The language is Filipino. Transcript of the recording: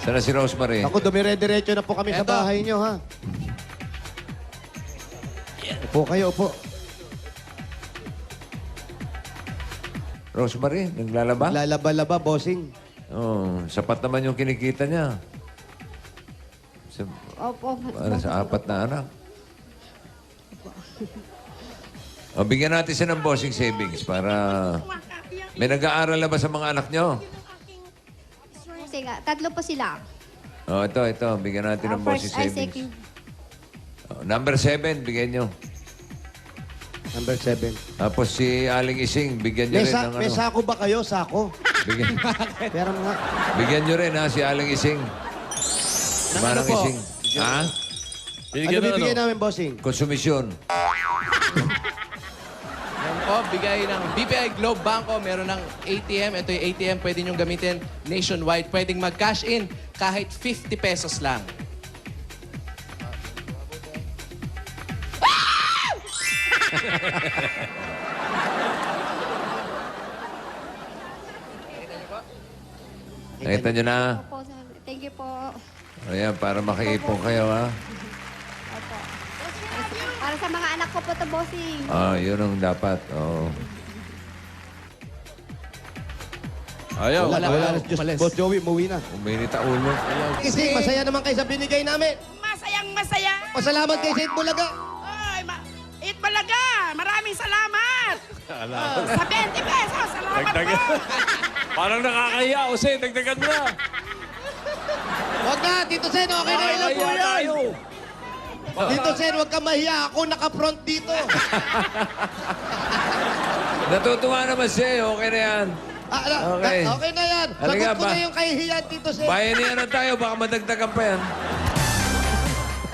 Sana si Rosemary. Ako, dumire-diretso na po kami sa Eto. bahay nyo, ha? Upo kayo, upo. Rosemary, naglalaba? Lalaba-laba, bossing. Oh, sapat naman yung kinikita niya. Opo. Para sa 4 na anak. O, bigyan natin siya ng bossing savings para... May nag-aaral na ba sa mga anak nyo? Sige, 3 po sila. O, ito. Bigyan natin ng bossing First, savings. second. O, number 7, bigyan nyo. Number 7. Tapos si Aling Ising, bigyan nyo rin ng May ano. sako ba kayo? Sako? Bigyan, Pero nga. bigyan nyo rin ha, si Aling Ising. Ng ano Manang po? Ising. Ha? Ano bibigyan namin, bossing? Konsumisyon. Yan po, bigay ng BPI Globe Banco. Meron ng ATM. Ito yung ATM. Pwede nyo gamitin nationwide. Pwedeng mag-cash in kahit 50 pesos lang. Nakita nyo na. Opo, sir. Thank you po. Ayan, para makaipon kayo ha. Opo. Para sa mga anak ko po to, bossing. Ah, yun ang dapat. Oo. Ayaw. Wala. Just, Umalis. Boss Joey, umuwi na. Uminit ang ulo. Kasi masaya naman kayo sa binigay namin. Masayang masaya. Pasalamat kay Saint Bulaga. Ay, Eat Balaga, maraming salamat. Sa 20 pesos, salamat po. Parang nakakahiya. O, Sen, dagdagan mo na. Huwag na, Tito Sen, okay na ilang po Nakakahiya yan. tayo. Tito Sen, huwag ka mahiya. Ako naka-front dito. Natutuwa naman siya. Okay na yan. Okay. Okay na yan. Halika Sagot ko ba? na yung kahihiyan, Tito Sen. Bayan niya na tayo. Baka madagdagan pa yan.